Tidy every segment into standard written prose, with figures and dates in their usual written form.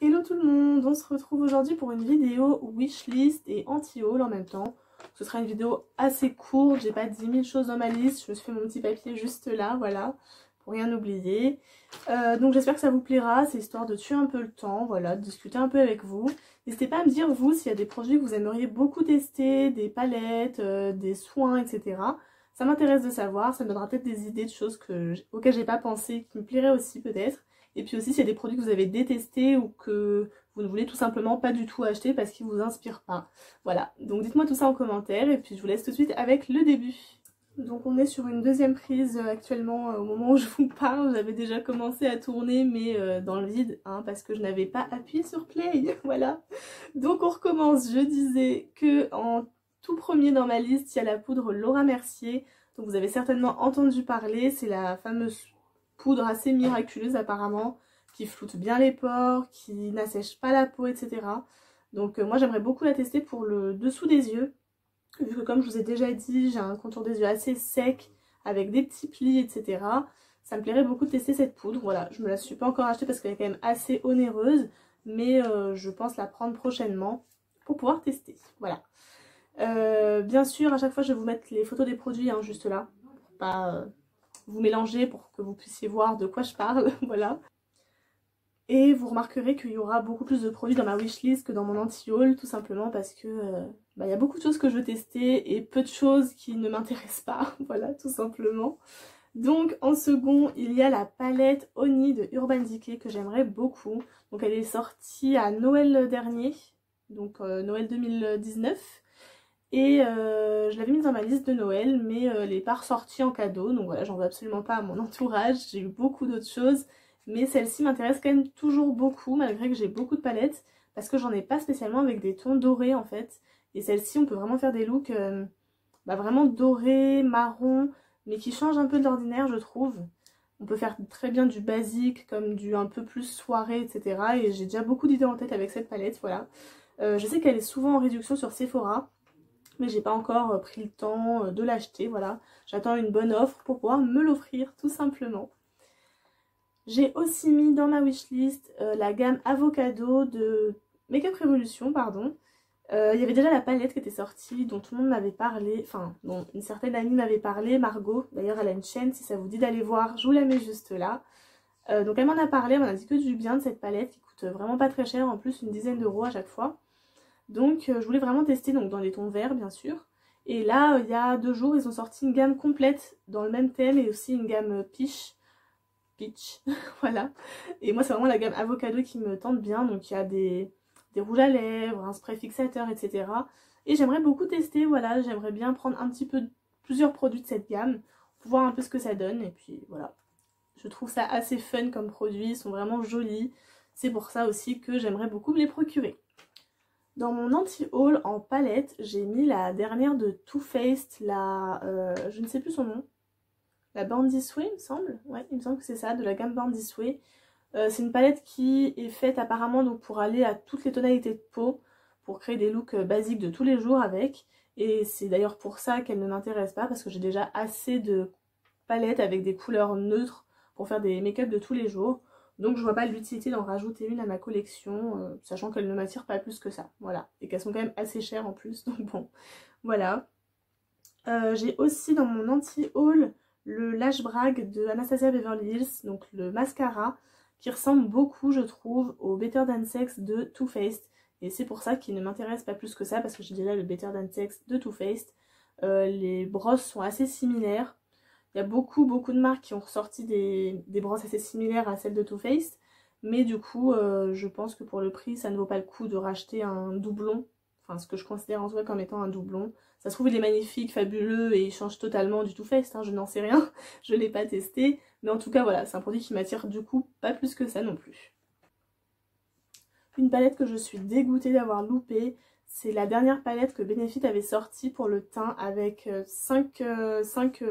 Hello tout le monde, on se retrouve aujourd'hui pour une vidéo wishlist et anti-haul en même temps. Ce sera une vidéo assez courte, j'ai pas 10 000 choses dans ma liste, je me suis fait mon petit papier juste là, voilà, pour rien oublier. Donc j'espère que ça vous plaira, c'est histoire de tuer un peu le temps, voilà, de discuter un peu avec vous. N'hésitez pas à me dire vous s'il y a des produits que vous aimeriez beaucoup tester, des palettes, des soins, etc. Ça m'intéresse de savoir, ça me donnera peut-être des idées de choses auxquelles j'ai pas pensé, qui me plairaient aussi peut-être. Et puis aussi s'il y a des produits que vous avez détestés ou que vous ne voulez tout simplement pas du tout acheter parce qu'ils vous inspirent pas. Voilà, donc dites-moi tout ça en commentaire et puis je vous laisse tout de suite avec le début. Donc on est sur une deuxième prise actuellement au moment où je vous parle. J'avais déjà commencé à tourner mais dans le vide hein, parce que je n'avais pas appuyé sur play. Voilà, donc on recommence. Je disais que en tout premier dans ma liste il y a la poudre Laura Mercier. Donc vous avez certainement entendu parler, c'est la fameuse poudre assez miraculeuse apparemment, qui floute bien les pores, qui n'assèche pas la peau, etc. Donc moi j'aimerais beaucoup la tester pour le dessous des yeux, vu que comme je vous ai déjà dit, j'ai un contour des yeux assez sec, avec des petits plis, etc. Ça me plairait beaucoup de tester cette poudre, voilà, je me la suis pas encore achetée parce qu'elle est quand même assez onéreuse, mais je pense la prendre prochainement pour pouvoir tester, voilà. Bien sûr, à chaque fois je vais vous mettre les photos des produits, hein, juste là, pour pas vous mélanger pour que vous puissiez voir de quoi je parle, voilà. Et vous remarquerez qu'il y aura beaucoup plus de produits dans ma wishlist que dans mon anti-haul, tout simplement parce que y a beaucoup de choses que je veux tester et peu de choses qui ne m'intéressent pas, voilà, tout simplement. Donc en second, il y a la palette Oni de Urban Decay que j'aimerais beaucoup. Donc elle est sortie à Noël dernier, donc Noël 2019. Et je l'avais mise dans ma liste de Noël, mais elle n'est pas ressortie en cadeau, donc voilà, j'en veux absolument pas à mon entourage. J'ai eu beaucoup d'autres choses, mais celle-ci m'intéresse quand même toujours beaucoup, malgré que j'ai beaucoup de palettes, parce que j'en ai pas spécialement avec des tons dorés en fait. Et celle-ci, on peut vraiment faire des looks vraiment dorés, marron, mais qui changent un peu de l'ordinaire, je trouve. On peut faire très bien du basique, comme du un peu plus soirée, etc. Et j'ai déjà beaucoup d'idées en tête avec cette palette, voilà. Je sais qu'elle est souvent en réduction sur Sephora, mais j'ai pas encore pris le temps de l'acheter, voilà. J'attends une bonne offre pour pouvoir me l'offrir, tout simplement. J'ai aussi mis dans ma wishlist la gamme Avocado de Makeup Revolution, pardon. Il y avait déjà la palette qui était sortie, dont tout le monde m'avait parlé, enfin, dont une certaine amie m'avait parlé, Margot. D'ailleurs, elle a une chaîne, si ça vous dit d'aller voir, je vous la mets juste là. Donc elle m'en a parlé, elle m'en a dit que du bien de cette palette, qui coûte vraiment pas très cher, en plus une dizaine d'euros à chaque fois. Donc je voulais vraiment tester donc, dans les tons verts bien sûr. Et là il y a 2 jours ils ont sorti une gamme complète dans le même thème et aussi une gamme peach. Voilà. Et moi c'est vraiment la gamme avocado qui me tente bien. Donc il y a des rouges à lèvres, un spray fixateur, etc. Et j'aimerais beaucoup tester, voilà, j'aimerais bien prendre un petit peu plusieurs produits de cette gamme pour voir un peu ce que ça donne. Et puis voilà. Je trouve ça assez fun comme produit, ils sont vraiment jolis. C'est pour ça aussi que j'aimerais beaucoup me les procurer. Dans mon anti-haul en palette, j'ai mis la dernière de Too Faced, je ne sais plus son nom, la Born This Way il me semble, ouais il me semble que c'est ça, de la gamme Born This Way. C'est une palette qui est faite apparemment donc pour aller à toutes les tonalités de peau, pour créer des looks basiques de tous les jours avec, et c'est d'ailleurs pour ça qu'elle ne m'intéresse pas, parce que j'ai déjà assez de palettes avec des couleurs neutres pour faire des make-up de tous les jours. Donc je vois pas l'utilité d'en rajouter une à ma collection, sachant qu'elle ne m'attire pas plus que ça, voilà. Et qu'elles sont quand même assez chères en plus, donc bon, voilà. J'ai aussi dans mon anti-haul le Lash Brag de Anastasia Beverly Hills, donc le mascara, qui ressemble beaucoup, je trouve, au Better Than Sex de Too Faced. Et c'est pour ça qu'il ne m'intéresse pas plus que ça, parce que j'ai déjà le Better Than Sex de Too Faced. Les brosses sont assez similaires. Il y a beaucoup de marques qui ont ressorti des brosses assez similaires à celles de Too Faced. Mais du coup, je pense que pour le prix, ça ne vaut pas le coup de racheter un doublon. Enfin, ce que je considère en tout cas comme étant un doublon. Ça se trouve, il est magnifique, fabuleux et il change totalement du Too Faced. Hein, je n'en sais rien, je ne l'ai pas testé. Mais en tout cas, voilà, c'est un produit qui m'attire du coup pas plus que ça non plus. Une palette que je suis dégoûtée d'avoir loupée, c'est la dernière palette que Benefit avait sortie pour le teint avec 5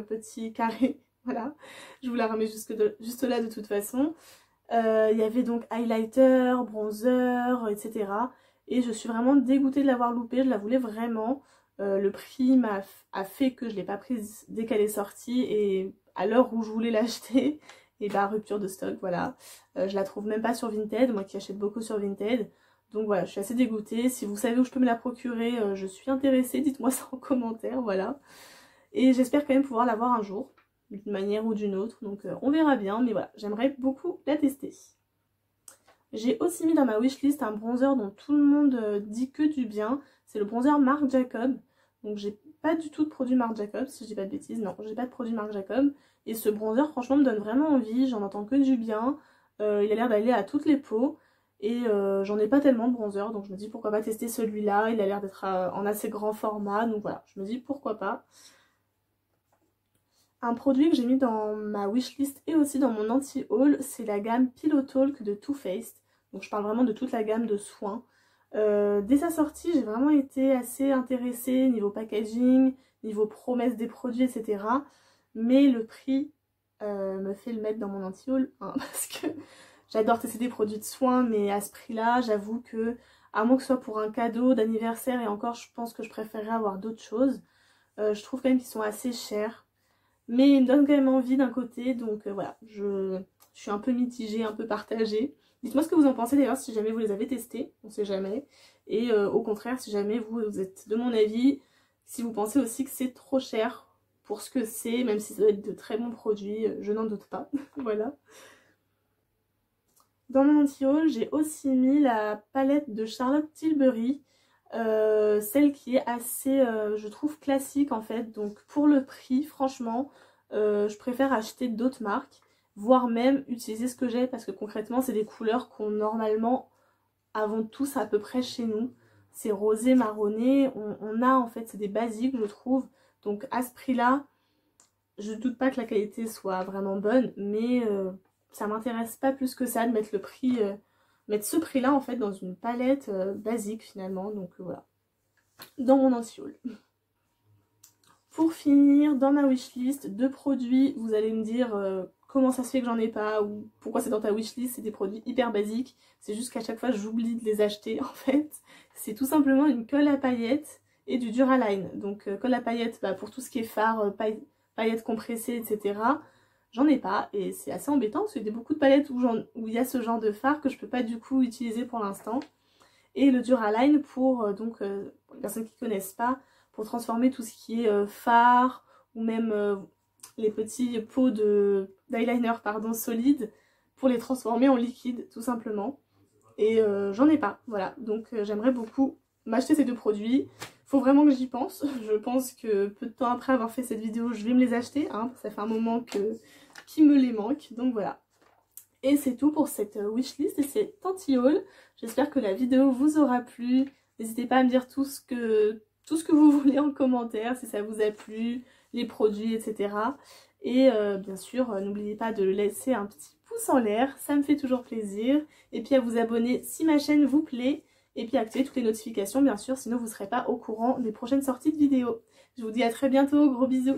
petits carrés. Voilà, je vous la remets juste là de toute façon. Il y avait donc highlighter, bronzer, etc. Et je suis vraiment dégoûtée de l'avoir loupée, je la voulais vraiment. Le prix a fait que je ne l'ai pas prise dès qu'elle est sortie et à l'heure où je voulais l'acheter. et bah rupture de stock, voilà. Je la trouve même pas sur Vinted, moi qui achète beaucoup sur Vinted. Donc voilà, je suis assez dégoûtée. Si vous savez où je peux me la procurer, je suis intéressée, dites-moi ça en commentaire, voilà. Et j'espère quand même pouvoir l'avoir un jour, d'une manière ou d'une autre, donc on verra bien, mais voilà, j'aimerais beaucoup la tester. J'ai aussi mis dans ma wishlist un bronzer dont tout le monde dit que du bien, c'est le bronzer Marc Jacob. Donc j'ai pas du tout de produit Marc Jacob, si je dis pas de bêtises, non, j'ai pas de produit Marc Jacob. Et ce bronzer franchement me donne vraiment envie, j'en entends que du bien, il a l'air d'aller à toutes les peaux. Et j'en ai pas tellement de bronzer, donc je me dis pourquoi pas tester celui-là, il a l'air d'être en assez grand format, donc voilà, je me dis pourquoi pas. Un produit que j'ai mis dans ma wishlist et aussi dans mon anti-haul, c'est la gamme Pillow Talk de Too Faced. Donc je parle vraiment de toute la gamme de soins. Dès sa sortie, j'ai vraiment été assez intéressée niveau packaging, niveau promesse des produits, etc. Mais le prix me fait le mettre dans mon anti-haul, hein, parce que j'adore tester des produits de soins, mais à ce prix-là, j'avoue que, à moins que ce soit pour un cadeau d'anniversaire, et encore, je pense que je préférerais avoir d'autres choses. Je trouve quand même qu'ils sont assez chers. Mais ils me donnent quand même envie d'un côté, donc voilà, je suis un peu mitigée, un peu partagée. Dites-moi ce que vous en pensez d'ailleurs, si jamais vous les avez testés, on sait jamais. Et au contraire, si jamais vous êtes de mon avis, si vous pensez aussi que c'est trop cher pour ce que c'est, même si ça doit être de très bons produits, je n'en doute pas. Voilà. Dans mon anti-haul, j'ai aussi mis la palette de Charlotte Tilbury. Celle qui est assez, je trouve, classique en fait. Donc pour le prix, franchement, je préfère acheter d'autres marques, voire même utiliser ce que j'ai, parce que concrètement, c'est des couleurs qu'on normalement avons tous à peu près chez nous. C'est rosé, marronné, on a en fait, c'est des basiques je trouve. Donc à ce prix-là, je doute pas que la qualité soit vraiment bonne, mais ça m'intéresse pas plus que ça de mettre le prix... mettre ce prix là en fait dans une palette basique finalement, donc voilà, dans mon anti-haul. Pour finir, dans ma wishlist, deux produits, vous allez me dire comment ça se fait que j'en ai pas ou pourquoi c'est dans ta wishlist, c'est des produits hyper basiques, c'est juste qu'à chaque fois j'oublie de les acheter en fait. C'est tout simplement une colle à paillettes et du Duraline, donc colle à paillettes bah, pour tout ce qui est fard, paillettes compressées, etc. J'en ai pas et c'est assez embêtant parce qu'il y a beaucoup de palettes où il y a ce genre de fard que je peux pas du coup utiliser pour l'instant. Et le Duraline pour, pour les personnes qui connaissent pas, pour transformer tout ce qui est fard ou même les petits pots d'eyeliner solides pour les transformer en liquide tout simplement. Et j'en ai pas, voilà. Donc j'aimerais beaucoup m'acheter ces deux produits. Faut vraiment que j'y pense. Je pense que peu de temps après avoir fait cette vidéo, je vais me les acheter. Hein. Ça fait un moment qu'il me les manque. Donc voilà. Et c'est tout pour cette wishlist et cet anti-haul. J'espère que la vidéo vous aura plu. N'hésitez pas à me dire tout ce que vous voulez en commentaire, si ça vous a plu, les produits, etc. Et bien sûr, n'oubliez pas de laisser un petit pouce en l'air, ça me fait toujours plaisir. Et puis à vous abonner si ma chaîne vous plaît. Et puis activer toutes les notifications bien sûr, sinon vous ne serez pas au courant des prochaines sorties de vidéos. Je vous dis à très bientôt, gros bisous.